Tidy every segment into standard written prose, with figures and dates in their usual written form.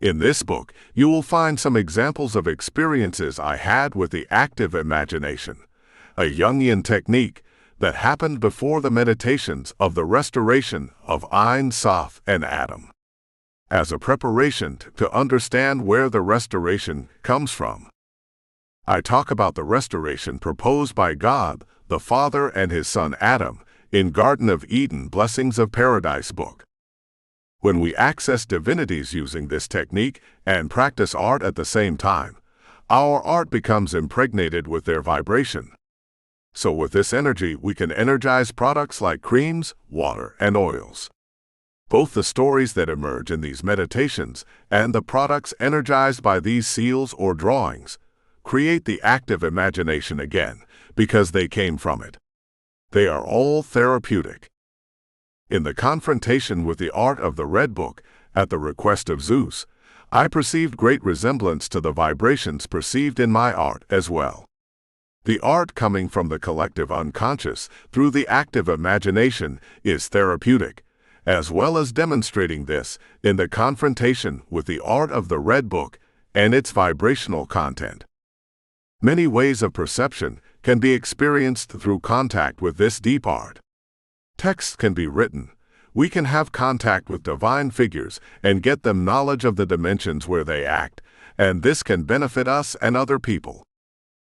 In this book, you will find some examples of experiences I had with the active imagination, a Jungian technique that happened before the meditations of the restoration of Ein Sof and Adam, as a preparation to understand where the restoration comes from. I talk about the restoration proposed by God, the Father, and his son Adam in Garden of Eden Blessings of Paradise book. When we access divinities using this technique and practice art at the same time, our art becomes impregnated with their vibration. So with this energy, we can energize products like creams, water, and oils. Both the stories that emerge in these meditations and the products energized by these seals or drawings create the active imagination again because they came from it. They are all therapeutic. In the confrontation with the art of the Red Book, at the request of Zeus, I perceived great resemblance to the vibrations perceived in my art as well. The art coming from the collective unconscious through the active imagination is therapeutic, as well as demonstrating this in the confrontation with the art of the Red Book and its vibrational content. Many ways of perception can be experienced through contact with this deep art. Texts can be written. We can have contact with divine figures and get them knowledge of the dimensions where they act, and this can benefit us and other people.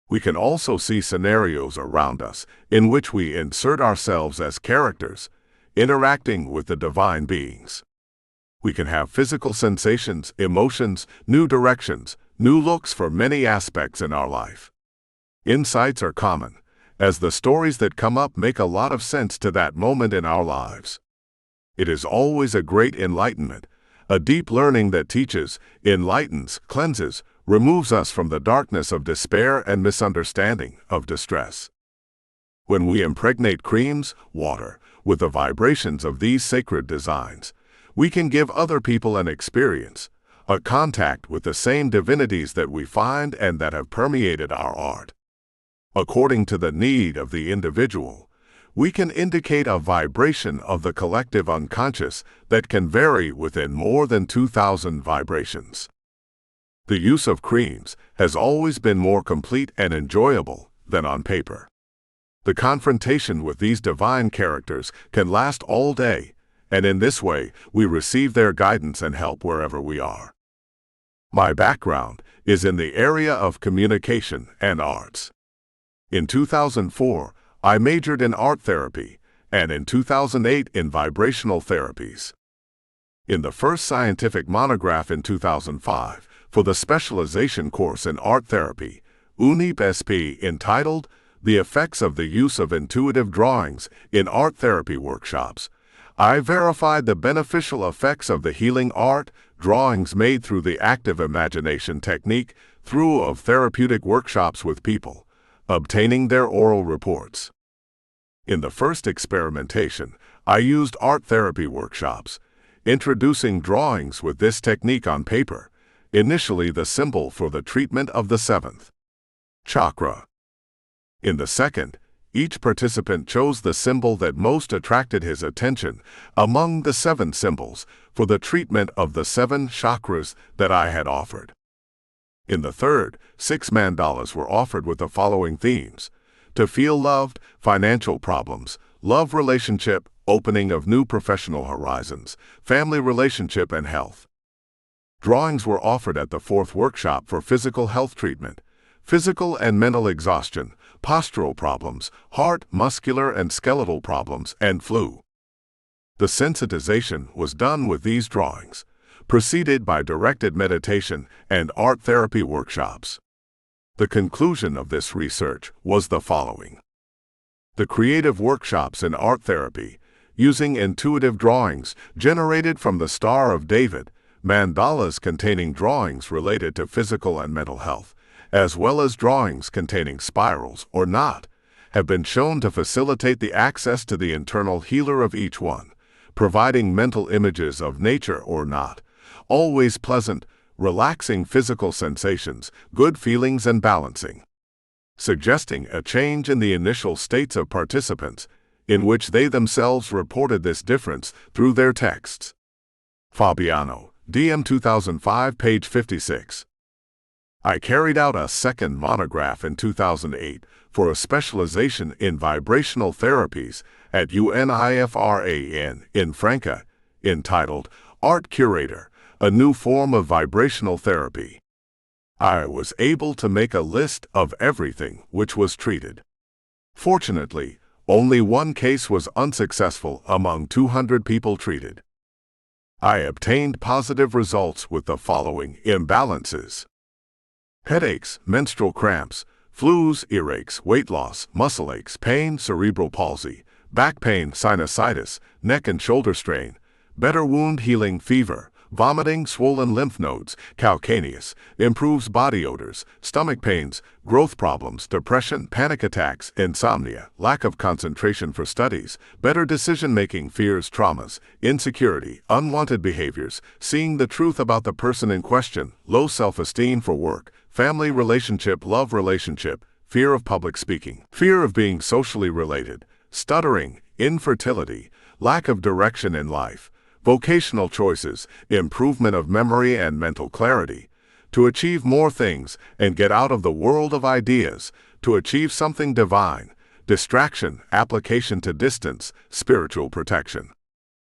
We can also see scenarios around us in which we insert ourselves as characters, interacting with the divine beings. We can have physical sensations, emotions, new directions, new looks for many aspects in our life. Insights are common, as the stories that come up make a lot of sense to that moment in our lives. It is always a great enlightenment, a deep learning that teaches, enlightens, cleanses, removes us from the darkness of despair and misunderstanding, of distress. When we impregnate creams, water, with the vibrations of these sacred designs, we can give other people an experience, a contact with the same divinities that we find and that have permeated our art. According to the need of the individual, we can indicate a vibration of the collective unconscious that can vary within more than 2,000 vibrations. The use of creams has always been more complete and enjoyable than on paper. The confrontation with these divine characters can last all day, and in this way we receive their guidance and help wherever we are. My background is in the area of communication and arts. In 2004, I majored in art therapy, and in 2008 in vibrational therapies. In the first scientific monograph in 2005, for the specialization course in art therapy, UNIP SP, entitled The Effects of the Use of Intuitive Drawings in Art Therapy Workshops, I verified the beneficial effects of the healing art, drawings made through the active imagination technique through therapeutic workshops with people, obtaining their oral reports. In the first experimentation, I used art therapy workshops, introducing drawings with this technique on paper, initially the symbol for the treatment of the seventh chakra. In the second, each participant chose the symbol that most attracted his attention among the 7 symbols for the treatment of the 7 chakras that I had offered. In the third, 6 mandalas were offered with the following themes: to feel loved, financial problems, love relationship, opening of new professional horizons, family relationship, and health. Drawings were offered at the 4th workshop for physical health treatment, physical and mental exhaustion, postural problems, heart, muscular and skeletal problems, and flu. The sensitization was done with these drawings, preceded by directed meditation and art therapy workshops. The conclusion of this research was the following: the creative workshops in art therapy, using intuitive drawings generated from the Star of David, mandalas containing drawings related to physical and mental health, as well as drawings containing spirals or not, have been shown to facilitate the access to the internal healer of each one, providing mental images of nature or not, always pleasant, relaxing physical sensations, good feelings, and balancing, suggesting a change in the initial states of participants, in which they themselves reported this difference through their texts. Fabiano, DM 2005, page 56. I carried out a second monograph in 2008 for a specialization in vibrational therapies at UNIFRAN in Franca, entitled Art Curator, a New Form of Vibrational Therapy. I was able to make a list of everything which was treated. Fortunately, only one case was unsuccessful among 200 people treated. I obtained positive results with the following imbalances: headaches, menstrual cramps, flus, earaches, weight loss, muscle aches, pain, cerebral palsy, back pain, sinusitis, neck and shoulder strain, better wound healing, fever, vomiting, swollen lymph nodes, calcaneus, improves body odors, stomach pains, growth problems, depression, panic attacks, insomnia, lack of concentration for studies, better decision-making, fears, traumas, insecurity, unwanted behaviors, seeing the truth about the person in question, low self-esteem for work, family relationship, love relationship, fear of public speaking, fear of being socially related, stuttering, infertility, lack of direction in life, vocational choices, improvement of memory and mental clarity, to achieve more things and get out of the world of ideas, to achieve something divine, distraction, application to distance, spiritual protection.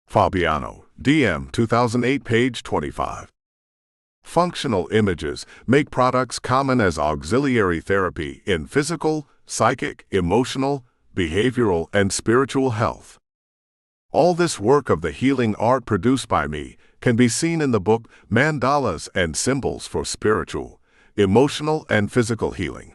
Fabiano, DM 2008, page 25. Functional images make products common as auxiliary therapy in physical, psychic, emotional, behavioral, and spiritual health. All this work of the healing art produced by me can be seen in the book Mandalas and Symbols for Spiritual, Emotional, and Physical Healing.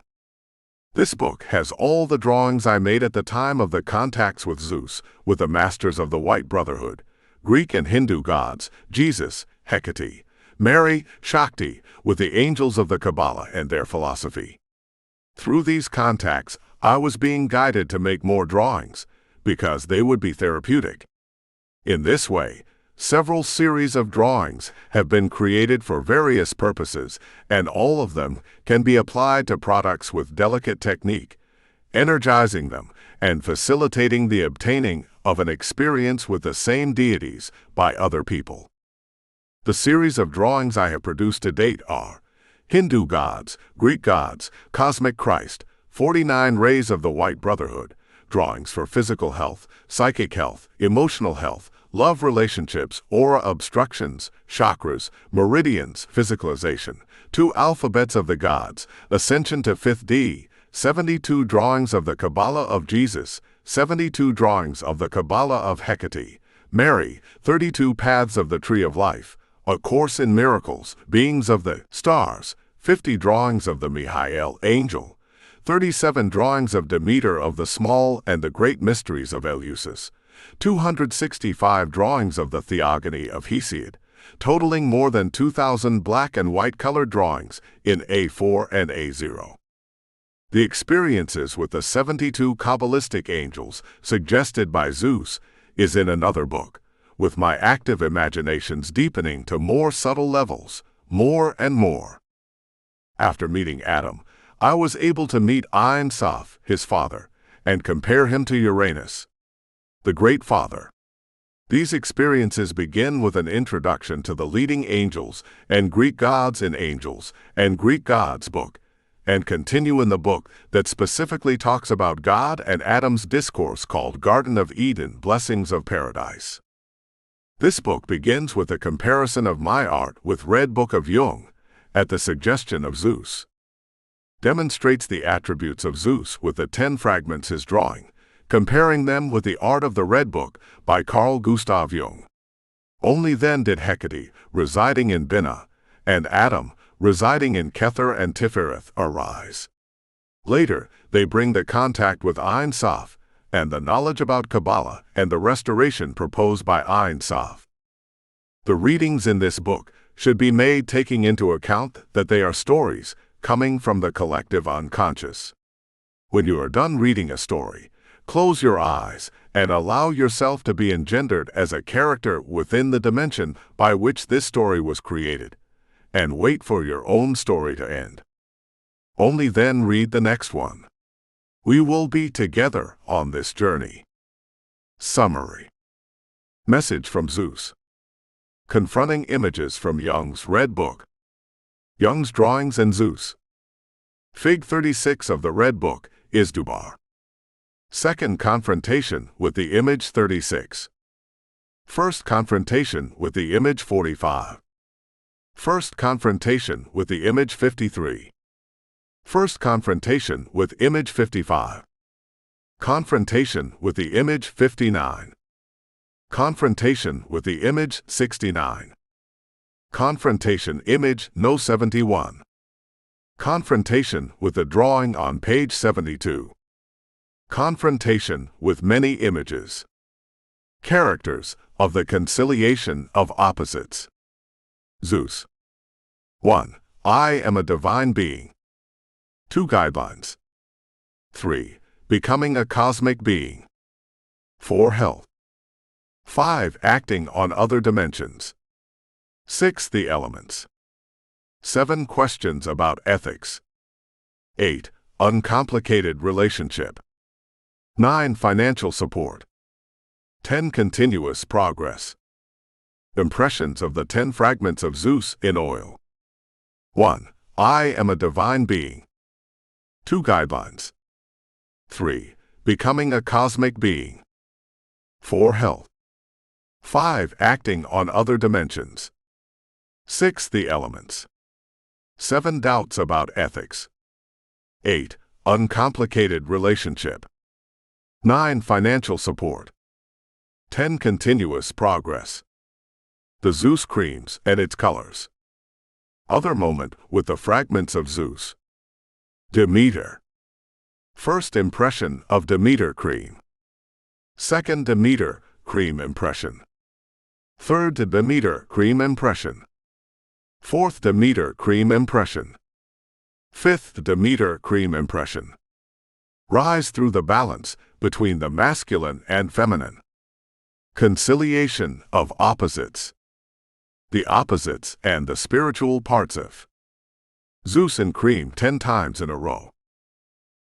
This book has all the drawings I made at the time of the contacts with Zeus, with the masters of the White Brotherhood, Greek and Hindu gods, Jesus, Hecate, Mary, Shakti, with the angels of the Kabbalah and their philosophy. Through these contacts, I was being guided to make more drawings, because they would be therapeutic. In this way, several series of drawings have been created for various purposes, and all of them can be applied to products with delicate technique, energizing them and facilitating the obtaining of an experience with the same deities by other people. The series of drawings I have produced to date are Hindu gods, Greek gods, Cosmic Christ, 49 rays of the White Brotherhood, drawings for physical health, psychic health, emotional health, love relationships, aura obstructions, chakras, meridians, physicalization, 2 alphabets of the gods, ascension to 5th D, 72 drawings of the Kabbalah of Jesus, 72 drawings of the Kabbalah of Hecate, Mary, 32 paths of the Tree of Life, A Course in Miracles, beings of the stars, 50 drawings of the Mihail angel, 37 drawings of Demeter of the small and the great mysteries of Eleusis, 265 drawings of the Theogony of Hesiod, totaling more than 2,000 black and white colored drawings in A4 and A0. The experiences with the 72 Kabbalistic angels suggested by Zeus is in another book, with my active imaginations deepening to more subtle levels, more and more. After meeting Adam, I was able to meet Ein Sof, his father, and compare him to Uranus, the Great Father. These experiences begin with an introduction to the leading angels and Greek gods in Angels and Greek Gods book, and continue in the book that specifically talks about God and Adam's discourse called Garden of Eden, Blessings of Paradise. This book begins with a comparison of my art with Red Book of Jung, at the suggestion of Zeus. Demonstrates the attributes of Zeus with the 10 fragments his drawing, comparing them with the art of the Red Book by Carl Gustav Jung. Only then did Hecate, residing in Binah, and Adam, residing in Kether and Tifereth, arise. Later, they bring the contact with Ein Sof, and the knowledge about Kabbalah and the restoration proposed by Ein Sof. The readings in this book should be made taking into account that they are stories coming from the collective unconscious. When you are done reading a story, close your eyes and allow yourself to be engendered as a character within the dimension by which this story was created, and wait for your own story to end. Only then read the next one. We will be together on this journey. Summary. Message from Zeus. Confronting images from Jung's Red Book. Jung's drawings and Zeus. Fig 36 of the Red Book is Dubar. Second confrontation with the image 36. First confrontation with the image 45. First confrontation with the image 53. First confrontation with image 55. Confrontation with the image 59. Confrontation with the image 69. Confrontation image no 71. Confrontation with the drawing on page 72. Confrontation with many images. Characters of the conciliation of opposites. Zeus. 1. I am a divine being. 2 guidelines. 3. Becoming a cosmic being. 4. Health. 5. Acting on other dimensions. 6. The elements. 7. Questions about ethics. 8. Uncomplicated relationship. 9. Financial support. 10. Continuous progress. Impressions of the 10 fragments of Zeus in oil. 1. I am a divine being. 2 guidelines. 3. Becoming a cosmic being. 4. Health. 5. Acting on other dimensions. 6. The elements. 7. Doubts about ethics. 8. Uncomplicated relationship. 9. Financial support. 10. Continuous progress. The Zeus creams and its colors. Other moment with the fragments of Zeus. Demeter. First impression of Demeter cream. Second Demeter cream impression. Third Demeter cream impression. Fourth Demeter cream impression. Fifth Demeter cream impression. Rise through the balance between the masculine and feminine. Conciliation of opposites. The opposites and the spiritual parts of Zeus and cream 10 times in a row.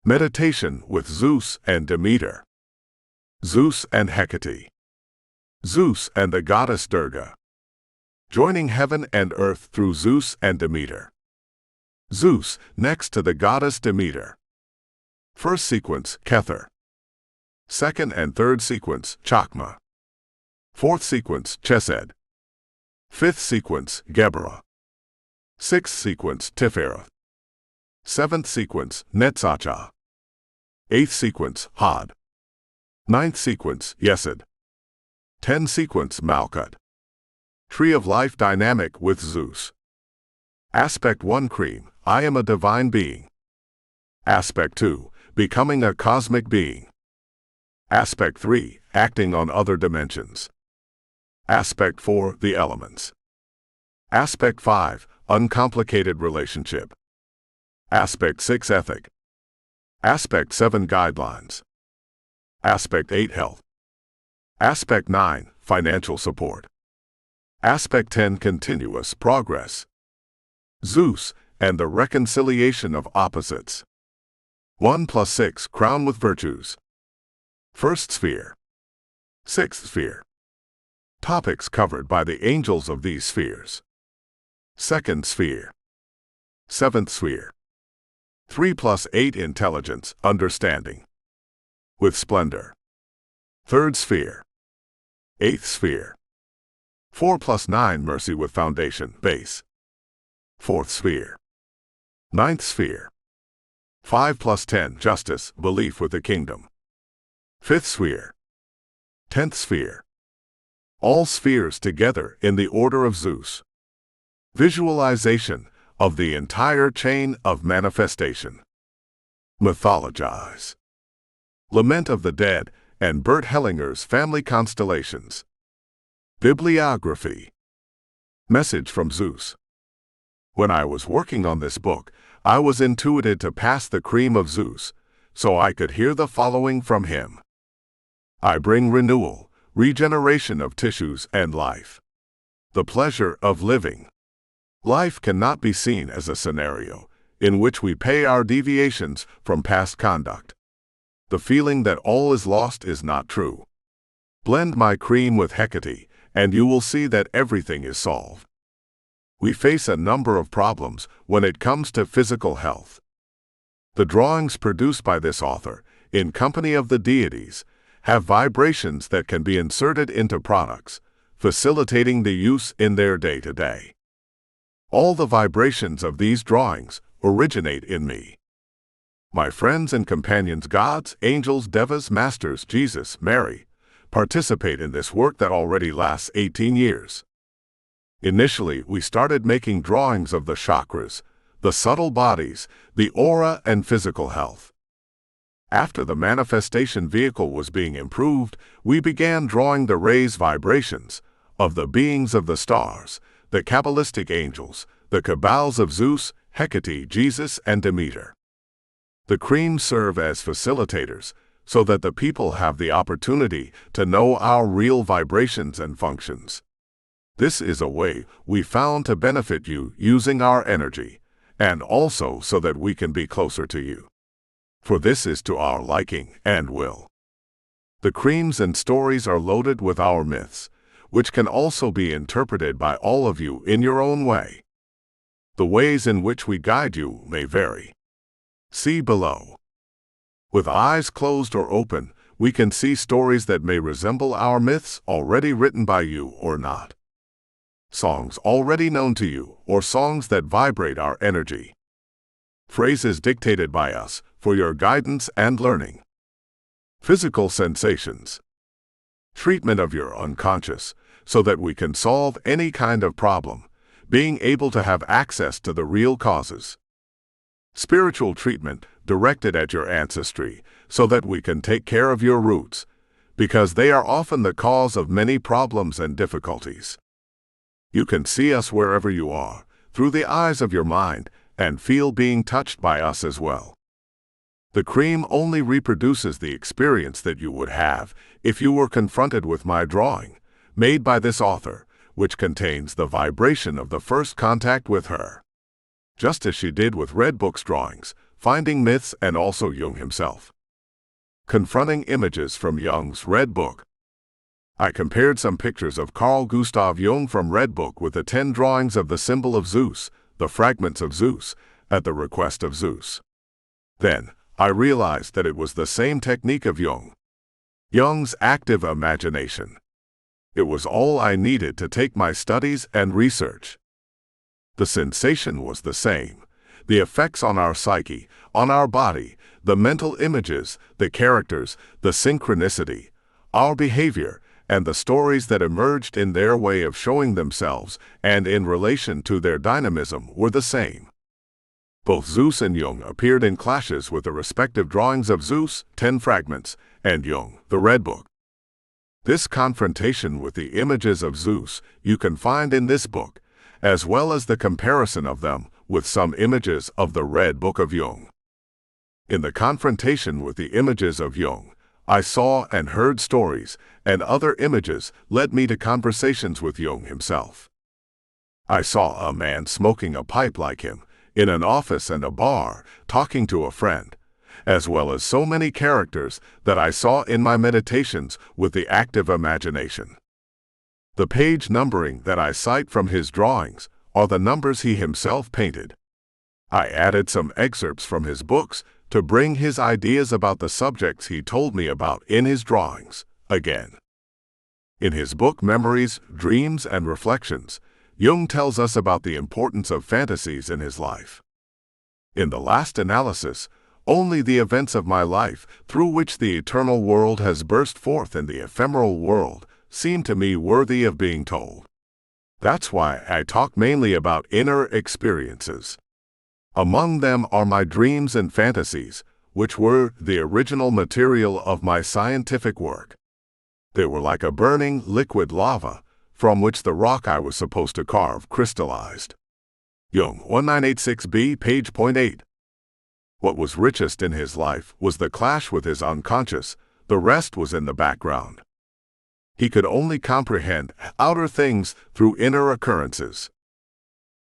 Meditation with Zeus and Demeter. Zeus and Hecate. Zeus and the goddess Durga. Joining heaven and earth through Zeus and Demeter. Zeus next to the goddess Demeter. First sequence, Kether. Second and third sequence, Chakma. Fourth sequence, Chesed. Fifth sequence, Geberah. Sixth sequence, Tifereth. Seventh sequence, Netzachah. Eighth sequence, Had. Ninth sequence, Yesod. 10 sequence, Malkut. Tree of Life dynamic with Zeus. Aspect 1 cream, I am a divine being. Aspect 2, becoming a cosmic being. Aspect 3, acting on other dimensions. Aspect 4, the elements. Aspect 5, uncomplicated relationship. Aspect 6, ethic. Aspect 7, guidelines. Aspect 8, health. Aspect 9, financial support. Aspect 10, continuous progress. Zeus and the reconciliation of opposites. 1 + 6, crown with virtues. First sphere. Sixth sphere. Topics covered by the angels of these spheres. Second sphere. Seventh sphere. 3 + 8, intelligence, understanding. With splendor. Third sphere. Eighth sphere. 4 + 9, mercy with foundation, base. Fourth sphere. Ninth sphere. 5 + 10, justice, belief with the kingdom. Fifth sphere. 10th sphere. All spheres together in the order of Zeus. Visualization of the entire chain of manifestation. Mythologize. Lament of the Dead and Bert Hellinger's family constellations. Bibliography. Message from Zeus. When I was working on this book, I was intuited to pass the cream of Zeus, so I could hear the following from him. I bring renewal, regeneration of tissues and life. The pleasure of living. Life cannot be seen as a scenario in which we pay our deviations from past conduct. The feeling that all is lost is not true. Blend my cream with Hecate and you will see that everything is solved. We face a number of problems when it comes to physical health. The drawings produced by this author, in company of the deities, have vibrations that can be inserted into products, facilitating the use in their day-to-day. All the vibrations of these drawings originate in me. My friends and companions, gods, angels, devas, masters, Jesus, Mary, participate in this work that already lasts 18 years. Initially, we started making drawings of the chakras, the subtle bodies, the aura, and physical health. After the manifestation vehicle was being improved, we began drawing the rays vibrations of the beings of the stars, the Kabbalistic angels, the cabals of Zeus, Hecate, Jesus, and Demeter. The creams serve as facilitators so that the people have the opportunity to know our real vibrations and functions. This is a way we found to benefit you using our energy, and also so that we can be closer to you. For this is to our liking and will. The creams and stories are loaded with our myths, which can also be interpreted by all of you in your own way. The ways in which we guide you may vary. See below. With eyes closed or open, we can see stories that may resemble our myths already written by you or not. Songs already known to you, or songs that vibrate our energy. Phrases dictated by us for your guidance and learning. Physical sensations. Treatment of your unconscious so that we can solve any kind of problem, being able to have access to the real causes. Spiritual treatment directed at your ancestry so that we can take care of your roots, because they are often the cause of many problems and difficulties. You can see us wherever you are, through the eyes of your mind, and feel being touched by us as well. The cream only reproduces the experience that you would have if you were confronted with my drawing, made by this author, which contains the vibration of the first contact with her. Just as she did with Red Book's drawings, Finding Myths, and also Jung himself. Confronting images from Jung's Red Book. I compared some pictures of Carl Gustav Jung from Red Book with the 10 drawings of the symbol of Zeus, the fragments of Zeus, at the request of Zeus. Then, I realized that it was the same technique of Jung. Jung's active imagination. It was all I needed to take my studies and research. The sensation was the same. The effects on our psyche, on our body, the mental images, the characters, the synchronicity, our behavior, and the stories that emerged in their way of showing themselves and in relation to their dynamism were the same. Both Zeus and Jung appeared in clashes with the respective drawings of Zeus, 10 fragments, and Jung, the Red Book. This confrontation with the images of Zeus you can find in this book, as well as the comparison of them with some images of the Red Book of Jung. In the confrontation with the images of Jung, I saw and heard stories, and other images led me to conversations with Jung himself. I saw a man smoking a pipe like him, in an office and a bar, talking to a friend, as well as so many characters that I saw in my meditations with the active imagination. The page numbering that I cite from his drawings are the numbers he himself painted. I added some excerpts from his books to bring his ideas about the subjects he told me about in his drawings, again. In his book Memories, Dreams, and Reflections, Jung tells us about the importance of fantasies in his life. In the last analysis, only the events of my life, through which the eternal world has burst forth in the ephemeral world, seem to me worthy of being told. That's why I talk mainly about inner experiences. Among them are my dreams and fantasies, which were the original material of my scientific work. They were like a burning liquid lava, from which the rock I was supposed to carve crystallized. Jung 1986b, page .8. What was richest in his life was the clash with his unconscious, the rest was in the background. He could only comprehend outer things through inner occurrences.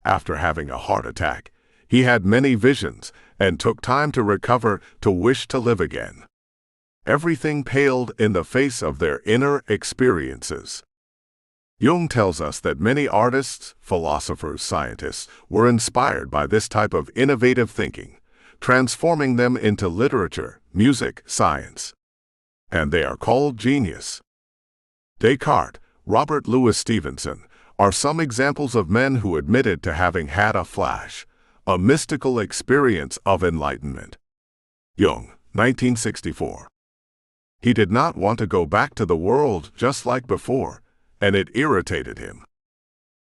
After having a heart attack, he had many visions and took time to recover to wish to live again. Everything paled in the face of their inner experiences. Jung tells us that many artists, philosophers, scientists were inspired by this type of innovative thinking, transforming them into literature, music, science. And they are called genius. Descartes, Robert Louis Stevenson, are some examples of men who admitted to having had a flash, a mystical experience of enlightenment. Jung, 1964. He did not want to go back to the world just like before, and it irritated him.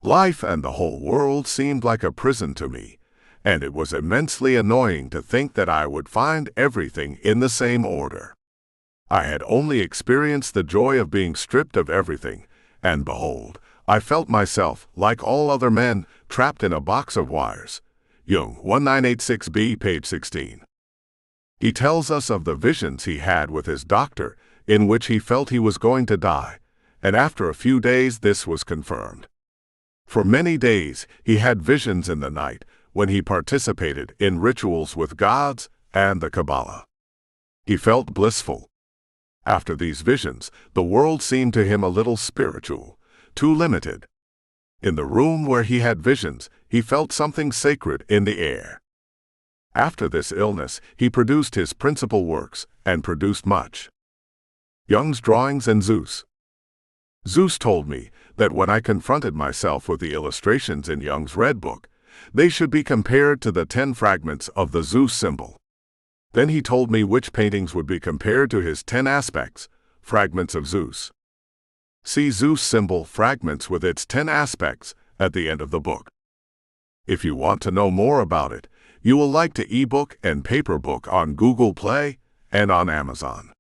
Life and the whole world seemed like a prison to me, and it was immensely annoying to think that I would find everything in the same order. I had only experienced the joy of being stripped of everything, and behold, I felt myself, like all other men, trapped in a box of wires. Jung, 1986b, page 16. He tells us of the visions he had with his doctor, in which he felt he was going to die, and after a few days this was confirmed. For many days he had visions in the night when he participated in rituals with gods and the Kabbalah. He felt blissful. After these visions, the world seemed to him a little spiritual, too limited. In the room where he had visions, he felt something sacred in the air. After this illness, he produced his principal works and produced much. Jung's drawings and Zeus. Zeus told me that when I confronted myself with the illustrations in Jung's Red Book, they should be compared to the 10 fragments of the Zeus symbol. Then he told me which paintings would be compared to his 10 aspects, fragments of Zeus. See Zeus symbol fragments with its 10 aspects at the end of the book. If you want to know more about it, you will like to ebook and paper book on Google Play and on Amazon.